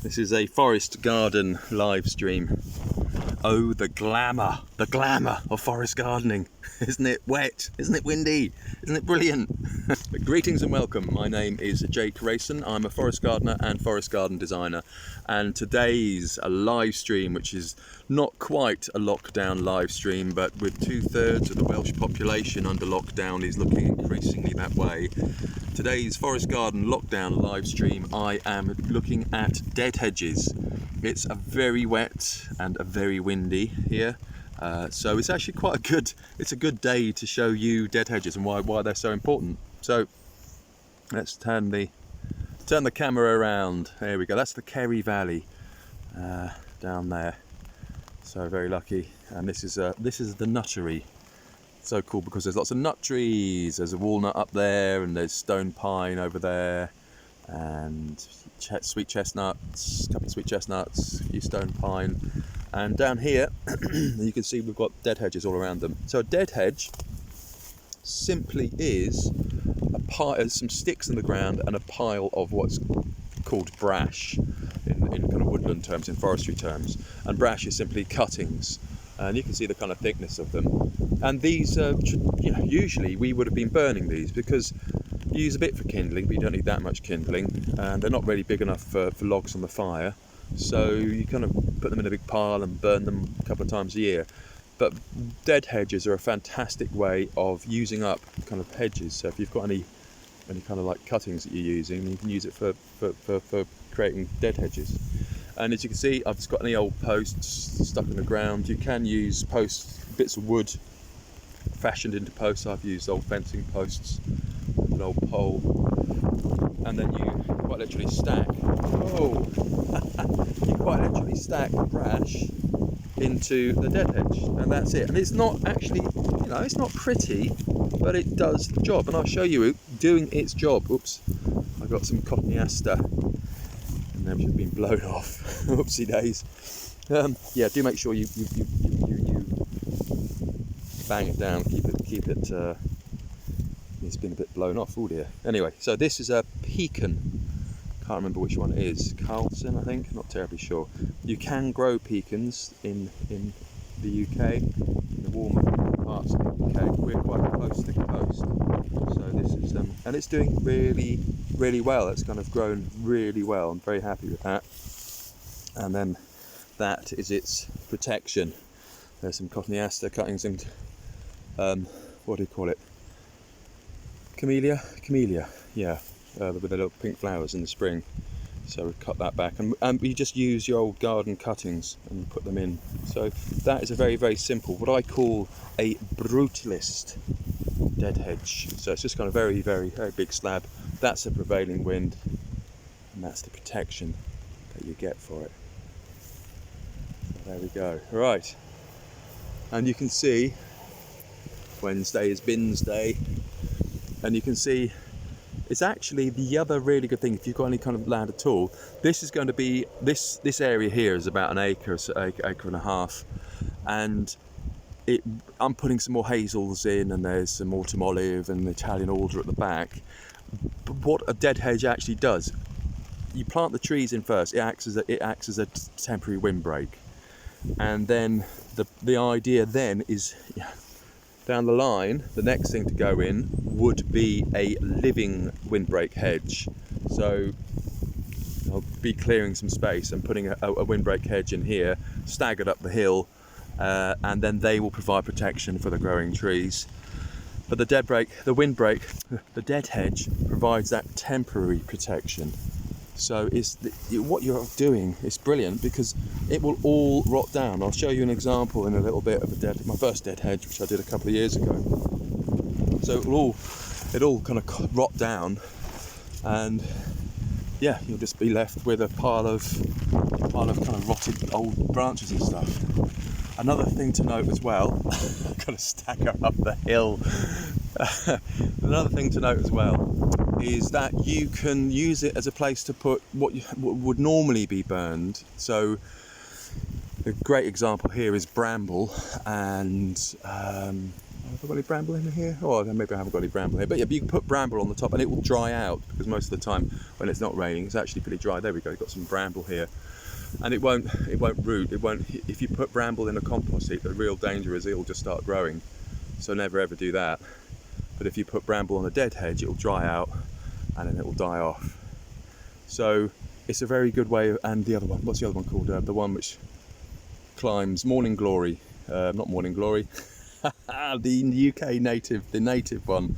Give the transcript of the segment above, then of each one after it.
This is a forest garden live stream. Oh, the glamour of forest gardening. Isn't it wet? Isn't it windy? Isn't it brilliant? Greetings and welcome. My name is Jake Rayson. I'm a forest gardener and forest garden designer. And today's a live stream, which is not quite a lockdown live stream, but with 2/3 of the Welsh population under lockdown is looking increasingly that way. Today's forest garden lockdown live stream, I am looking at dead hedges. It's a very wet and a very windy here, so it's actually quite a good day to show you dead hedges and why they're so important. So let's turn the camera around. There we go. That's the Kerry Valley down there. So very lucky. And this is the nuttery. So cool because there's lots of nut trees. There's a walnut up there, and there's stone pine over there, and sweet chestnuts, a couple of sweet chestnuts, a few stone pine, and down here you can see we've got dead hedges all around them. So a dead hedge simply is some sticks in the ground and a pile of what's called brash in kind of woodland terms, in forestry terms, and brash is simply cuttings. And you can see the kind of thickness of them. And these, usually we would have been burning these because you use a bit for kindling, but you don't need that much kindling, and they're not really big enough for logs on the fire. So you kind of put them in a big pile and burn them a couple of times a year. But dead hedges are a fantastic way of using up kind of hedges. So if you've got any kind of like cuttings that you're using, you can use it for creating dead hedges. And as you can see, I've just got any old posts stuck in the ground. You can use bits of wood fashioned into posts. I've used old fencing posts, an old pole, and then you quite literally stack. You quite literally stack brash into the dead hedge, and that's it. And it's not actually, it's not pretty, but it does the job. And I'll show you it doing its job. Oops, I got some cotoneaster. Which have been blown off. Oopsie days. Yeah, do make sure you bang it down. Keep it. It's been a bit blown off. Oh dear. Anyway, so this is a pecan. Can't remember which one it is. Carlton, I think. Not terribly sure. You can grow pecans in the UK, in the warmer parts of the UK. We're quite close to the coast, so this is and it's doing really, really well. It's kind of grown really well. I'm very happy with that. And then that is its protection. There's some cotoneaster cuttings and what do you call it? Camellia, yeah, with the little pink flowers in the spring. So we cut that back, and we just use your old garden cuttings and put them in. So that is a very, very simple, what I call a brutalist dead hedge. So it's just kind of very, very, very big slab. That's a prevailing wind, and that's the protection that you get for it. So there we go. Right, and you can see Wednesday is bins day, and you can see it's actually the other really good thing, if you've got any kind of land at all, this is going to be, this area here is about an acre and a half, and I'm putting some more hazels in, and there's some autumn olive and Italian alder at the back. But what a dead hedge actually does, you plant the trees in first, it acts as a temporary windbreak, and then the idea then is, down the line, the next thing to go in would be a living windbreak hedge. So I'll be clearing some space and putting a windbreak hedge in here, staggered up the hill, and then they will provide protection for the growing trees. But the dead hedge provides that temporary protection. So what you're doing is brilliant, because it will all rot down. I'll show you an example in a little bit of my first dead hedge, which I did a couple of years ago. So it all kind of rot down, and yeah, you'll just be left with a pile of kind of rotted old branches and stuff. Another thing to note as well, I've got to stagger up the hill. Another thing to note as well is that you can use it as a place to put what would normally be burned. So a great example here is bramble and Have I got any bramble in here? Oh, maybe I haven't got any bramble here. But yeah, but you can put bramble on the top and it will dry out, because most of the time when it's not raining, it's actually pretty dry. There we go, you've got some bramble here. And it won't root, if you put bramble in a compost heap, the real danger is it'll just start growing. So never ever do that. But if you put bramble on a dead hedge, it'll dry out and then it will die off. So it's a very good way. And the other one, what's the other one called? The one which climbs, morning glory, not morning glory, the UK native, the native one,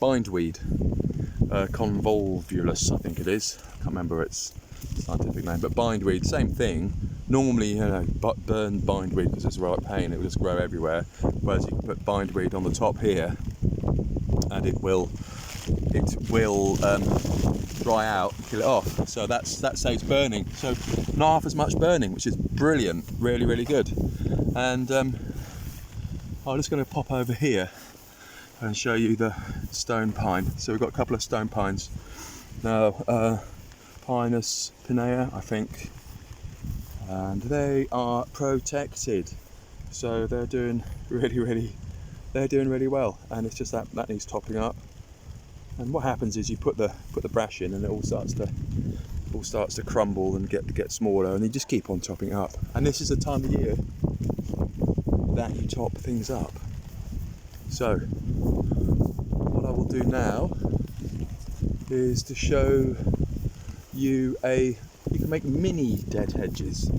bindweed, convolvulus, I think it is. I can't remember its scientific name, but bindweed, same thing. Normally, burn bindweed because it's the right pain, it will just grow everywhere. Whereas you can put bindweed on the top here, and it will dry out and kill it off. So that saves burning. So not half as much burning, which is brilliant, really, really good. And I'm just going to pop over here and show you the stone pine. So we've got a couple of stone pines now, Pinus pinea, I think, and they are protected. So they're doing really well. And it's just that needs topping up. And what happens is you put the brash in, and it all starts to crumble and get smaller, and you just keep on topping up. And this is the time of year that you top things up. So what I will do now is to show you you can make mini dead hedges.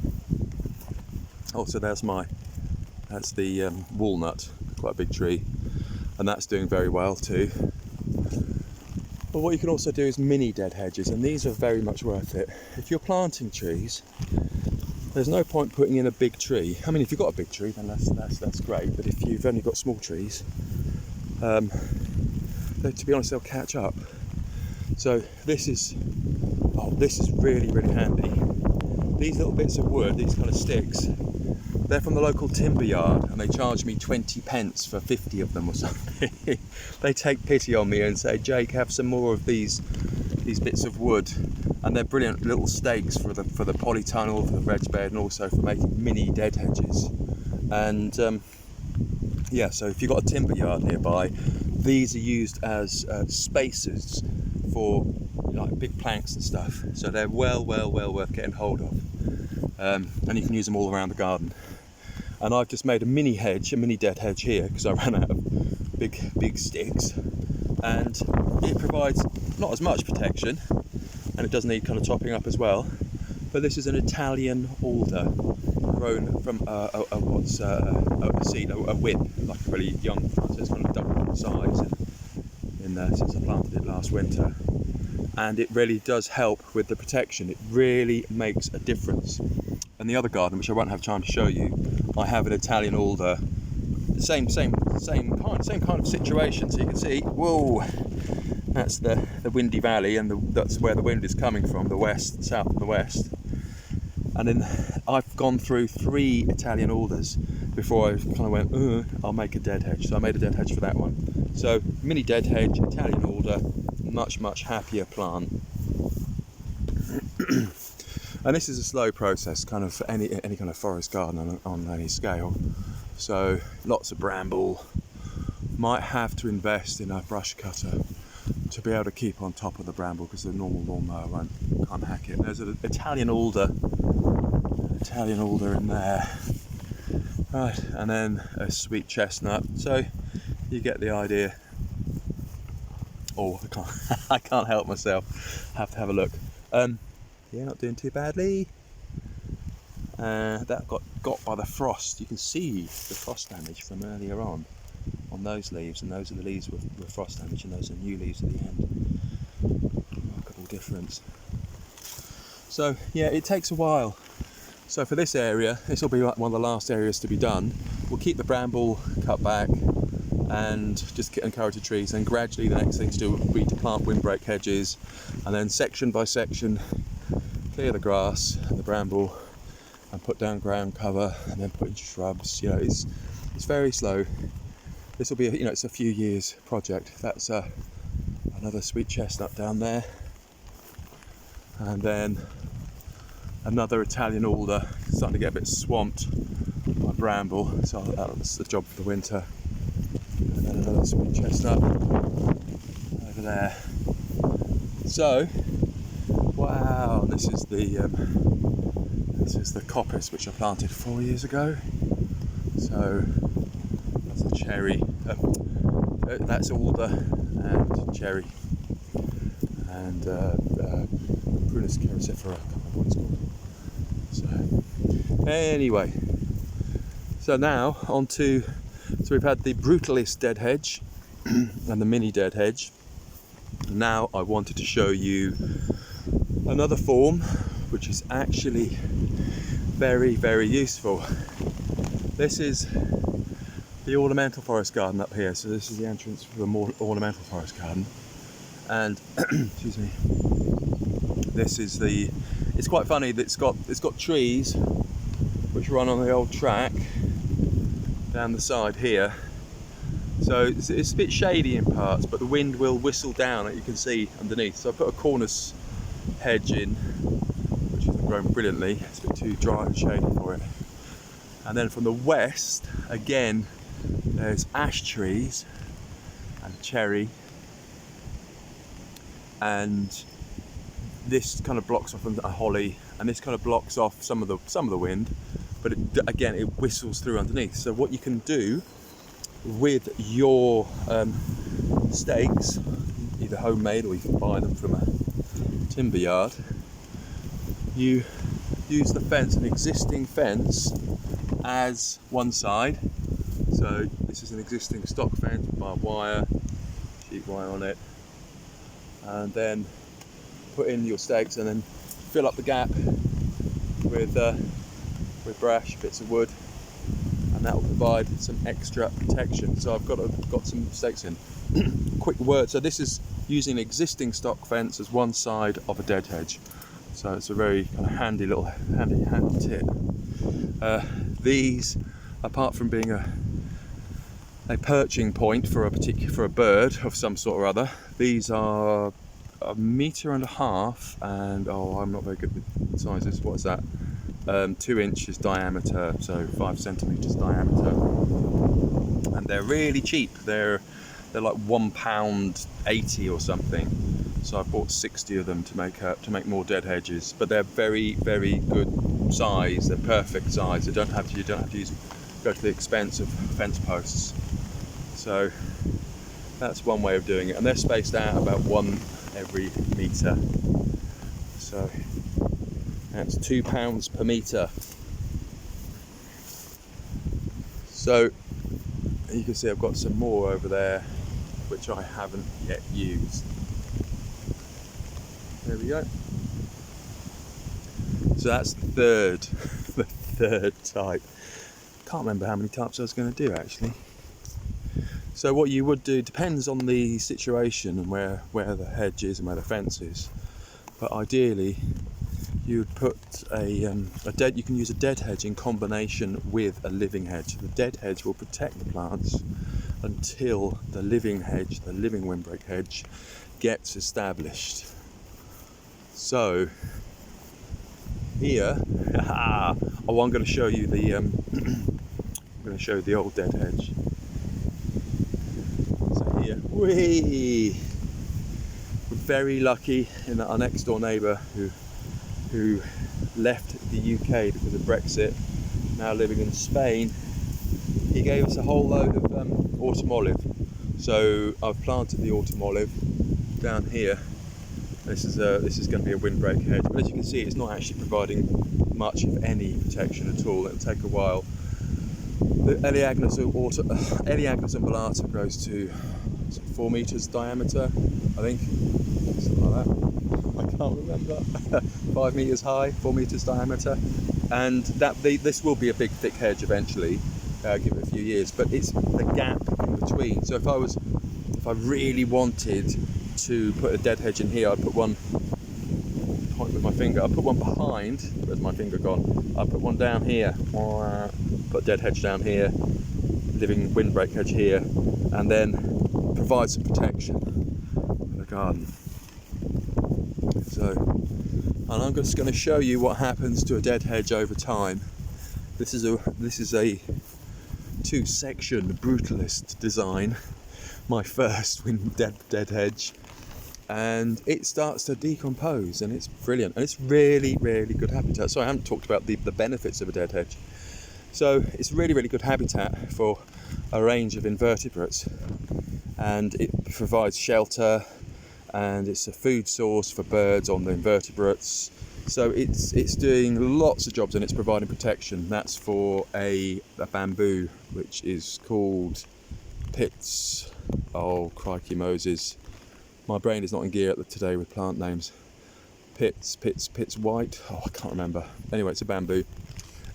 Oh, so that's the walnut, quite a big tree, and that's doing very well too. But what you can also do is mini dead hedges, and these are very much worth it. If you're planting trees, there's no point putting in a big tree. I mean, if you've got a big tree, then that's great. But if you've only got small trees, to be honest, they'll catch up. So this is really, really handy. These little bits of wood, these kind of sticks, they're from the local timber yard, and they charge me 20 pence for 50 of them or something. They take pity on me and say, Jake, have some more of these bits of wood. And they're brilliant little stakes for the polytunnel, for the veg bed, and also for making mini dead hedges. And yeah, so if you've got a timber yard nearby, these are used as spacers for like big planks and stuff. So they're well worth getting hold of. And you can use them all around the garden. And I've just made a mini dead hedge here, because I ran out of big sticks. And it provides not as much protection, and it does need kind of topping up as well. But this is an Italian alder grown from a whip, like a really young one. So it's kind of doubled in size since I planted it last winter. And it really does help with the protection. It really makes a difference. And the other garden, which I won't have time to show you, I have an Italian alder. Same kind of situation. So you can see, whoa, that's the windy valley, and that's where the wind is coming from, the west, south and the west. And then I've gone through 3 Italian alders before I kind of went, I'll make a dead hedge. So I made a dead hedge for that one. So mini dead hedge, Italian alder, much happier plant. And this is a slow process, kind of for any kind of forest garden on any scale. So lots of bramble. Might have to invest in a brush cutter to be able to keep on top of the bramble, because the normal lawnmower can't hack it. There's an Italian alder in there, right, and then a sweet chestnut. So you get the idea. Oh, I can't help myself. Have to have a look. Yeah, not doing too badly. That got by the frost. You can see the frost damage from earlier on those leaves, and those are the leaves with frost damage, and those are new leaves at the end. Remarkable difference. So yeah, it takes a while. So for this area, this will be like one of the last areas to be done. We'll keep the bramble cut back and just encourage the trees, and gradually the next thing to do will be to plant windbreak hedges, and then section by section clear the grass and the bramble and put down ground cover, and then put in shrubs. You know, it's very slow. This will be, it's a few years project. That's another sweet chestnut down there, and then another Italian alder, starting to get a bit swamped by bramble, so that's the job for the winter. sweet chestnut over there. So, wow, this is the coppice which I planted 4 years ago. So that's a cherry, that's alder and cherry, and prunus caricifera, I can't remember what it's called. So anyway, so now on to, so we've had the brutalist dead hedge and the mini dead hedge. Now I wanted to show you another form which is actually very, very useful. This is the ornamental forest garden up here. So this is the entrance for the more ornamental forest garden, and excuse me, this is the, it's quite funny that it's got trees which run on the old track down the side here. So it's a bit shady in parts, but the wind will whistle down, like you can see underneath. So I put a cornice hedge in, which has grown brilliantly. It's a bit too dry and shady for it. And then from the west, again, there's ash trees and cherry, and this kind of blocks off a holly, and this kind of blocks off some of the wind, but again it whistles through underneath. So what you can do with your stakes, either homemade or you can buy them from a timber yard, you use the fence, an existing fence, as one side. So this is an existing stock fence with barbed wire, sheet wire on it, and then put in your stakes and then fill up the gap with brash, bits of wood, and that will provide some extra protection. So I've got some stakes in. Quick word, so this is using existing stock fence as one side of a dead hedge. So it's a very kind of handy tip. These, apart from being a perching point for a bird of some sort or other, these are 1.5 meters, and I'm not very good with sizes. What is that? 2 inches diameter, so 5 centimeters diameter, and they're really cheap. They're like £1.80 or something. So I bought 60 of them to make more dead hedges. But they're very, very good size. They're perfect size. You don't have to go to the expense of fence posts. So that's one way of doing it, and they're spaced out about 1 every metre. So that's £2 per metre. So you can see I've got some more over there which I haven't yet used. There we go. So that's the third type. Can't remember how many types I was going to do actually. So what you would do depends on the situation and where the hedge is and where the fence is. But ideally, you would put you can use a dead hedge in combination with a living hedge. The dead hedge will protect the plants until the living hedge, the living windbreak hedge, gets established. So here, I'm going to show you the old dead hedge. So here, we're very lucky in that our next door neighbour who left the UK because of Brexit, now living in Spain, he gave us a whole load of autumn olive. So I've planted the autumn olive down here. This is going to be a windbreak hedge, but as you can see, it's not actually providing much of any protection at all. It'll take a while. The Elaeagnus umbellata grows to 4 meters diameter, I think, something like that. I can't remember. 5 meters high, 4 meters diameter, and this will be a big, thick hedge eventually. Give it a few years, but it's the gap in between. So if I really wanted to put a dead hedge in here, I'd put one, point with my finger, I'd put one behind, where's my finger gone? I'd put one down here, put a dead hedge down here, living windbreak hedge here, and then provide some protection for the garden. So, and I'm just going to show you what happens to a dead hedge over time. This is a 2-section brutalist design. my first dead hedge, and it starts to decompose, and it's brilliant, and it's really good habitat. So I haven't talked about the benefits of a dead hedge. So it's really good habitat for a range of invertebrates, and it provides shelter, and it's a food source for birds on the invertebrates. So it's doing lots of jobs, and it's providing protection. That's for a bamboo which is called Pitts. Oh crikey Moses, my brain is not in gear today with plant names. Pitts white. Oh, I can't remember. Anyway, it's a bamboo,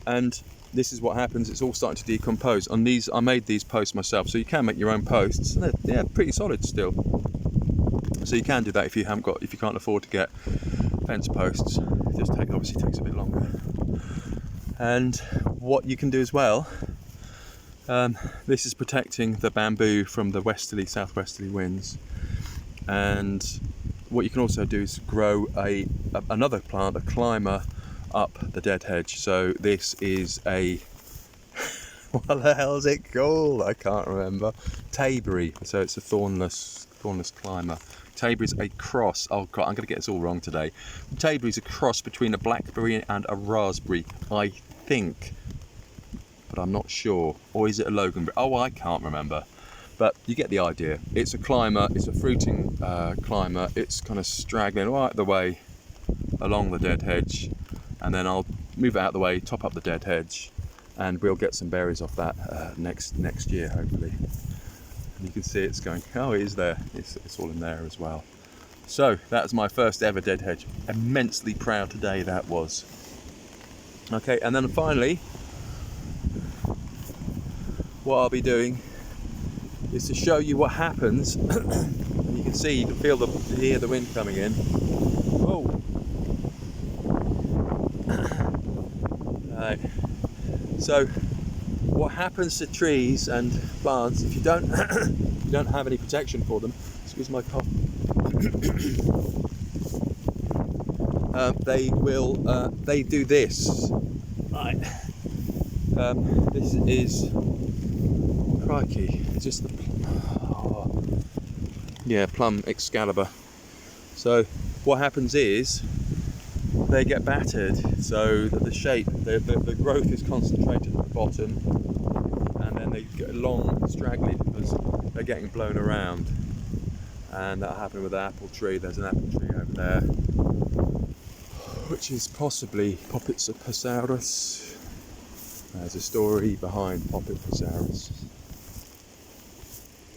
and this is what happens. It's all starting to decompose. On these, I made these posts myself, so you can make your own posts. And they're pretty solid still. So you can do that if you can't afford to get fence posts. It obviously takes a bit longer. And what you can do as well, this is protecting the bamboo from the southwesterly winds. And what you can also do is grow another plant, a climber, up the dead hedge. So this is a what the hell is it called? I can't remember. Tayberry. So it's a thornless climber. Tayberry is a cross. Oh God, I'm going to get this all wrong today. Tayberry is a cross between a blackberry and a raspberry, I think, but I'm not sure. Or is it a loganberry? Oh, I can't remember. But you get the idea. It's a climber. It's a fruiting climber. It's kind of straggling right the way along the dead hedge, and then I'll move it out of the way, top up the dead hedge, and we'll get some berries off that next year, hopefully. And you can see it's going, oh, it is there. It's all in there as well. So that's my first ever dead hedge. Immensely proud today that was. Okay, and then finally, what I'll be doing is to show you what happens. And you can see, you can hear the wind coming in. Oh. Right. So what happens to trees and plants if you don't you don't have any protection for them? Excuse my cough. They do this. Right. This is crikey. It's just the plum excalibur. So what happens is they get battered, so that the growth is concentrated at the bottom, and then they get long and straggly because they're getting blown around. And that happened with the apple tree. There's an apple tree over there, which is possibly Poppitsaurus. There's a story behind Poppitsaurus.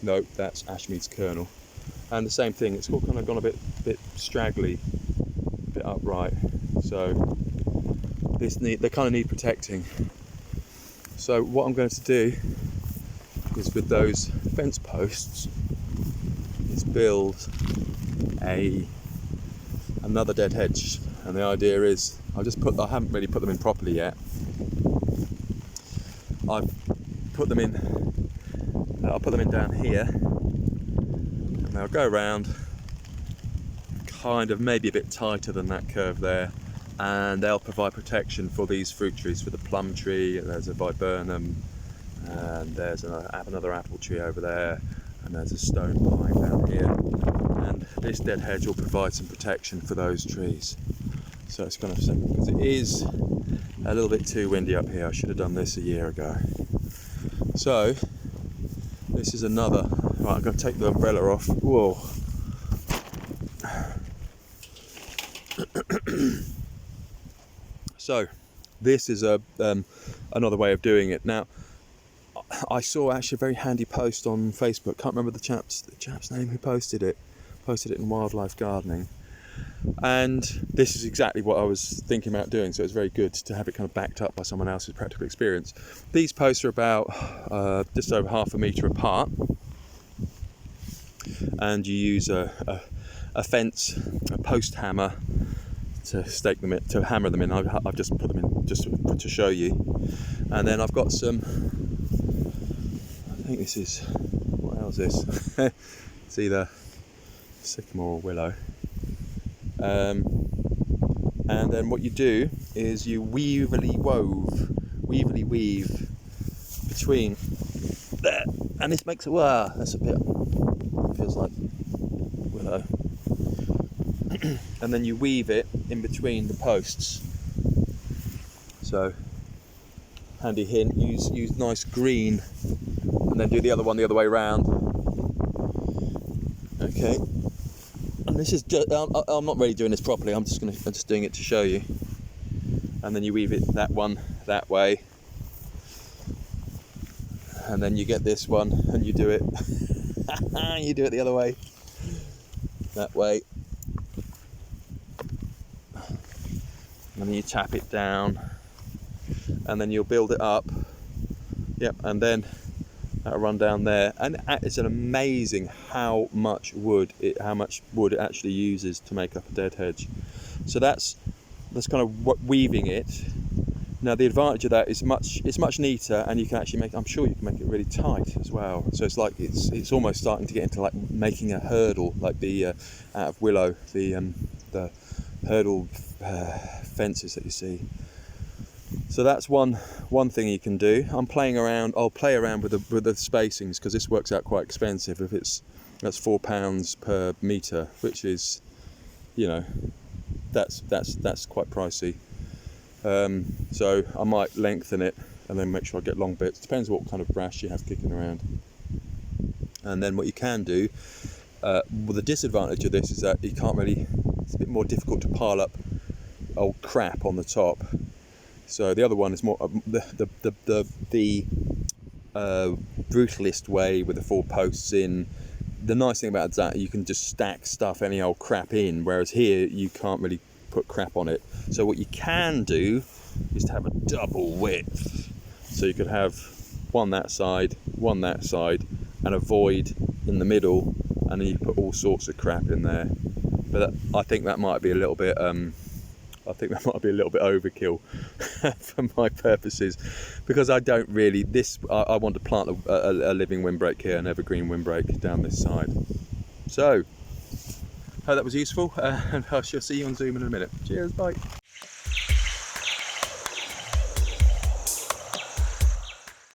No, that's Ashmead's kernel. And the same thing, it's all kind of gone a bit straggly, a bit upright. So they kind of need protecting. So what I'm going to do is, with those fence posts, is build another dead hedge. And the idea is, I haven't really put them in properly yet. I've put them in. I'll put them in down here, and they'll go around, kind of maybe a bit tighter than that curve there, and they'll provide protection for these fruit trees, for the plum tree. There's a viburnum, and there's another apple tree over there, and there's a stone pine down here, and this dead hedge will provide some protection for those trees. So it's kind of simple, because it is a little bit too windy up here. I should have done this a year ago. So this is another. Right, I'm going to take the umbrella off. Whoa. So this is another way of doing it. Now, I saw actually a very handy post on Facebook. Can't remember the chap's name who posted it. Posted it in Wildlife Gardening. And this is exactly what I was thinking about doing, so it's very good to have it kind of backed up by someone else's practical experience. These posts are about just over 1/2 metre apart, and you use a fence, a post hammer, to stake them in, to hammer them in. I've just put them in just to show you. And then I've got some, I think this is, what else is this? It's either sycamore or willow. And then what you do is you weavily weave between there, and this makes it, wow, that's a bit, feels like willow. And then you weave it in between the posts. So, handy hint, use nice green, and then do the other one the other way around. Okay, and this is just, I'm not really doing this properly, I'm just doing it to show you. And then you weave it that one that way, and then you get this one and you do it you do it the other way, that way, and then you tap it down, and then you'll build it up. Yep, and then that'll run down there, and it's an amazing how much wood it actually uses to make up a dead hedge. So that's kind of weaving it. Now the advantage of that is it's much neater, and you can actually I'm sure you can make it really tight as well. So it's like it's almost starting to get into like making a hurdle, like the out of willow, the hurdle fences that you see. So that's one thing you can do. I'll play around with the spacings, because this works out quite expensive. If that's £4 per metre, which is, you know, that's quite pricey. So I might lengthen it and then make sure I get long bits. Depends what kind of brash you have kicking around. And then what you can do, well, the disadvantage of this is that you can't really, it's a bit more difficult to pile up old crap on the top. So the other one is more the brutalist way, with the 4 posts in. The nice thing about that, you can just stack stuff, any old crap in, whereas here you can't really put crap on it. So what you can do is to have a double width. So you could have one that side, and a void in the middle, and then you put all sorts of crap in there. But I think that might be a little bit overkill for my purposes, because I don't really, I want to plant a living windbreak here, an evergreen windbreak down this side. So, hope that was useful, and I shall see you on Zoom in a minute. Cheers, bye.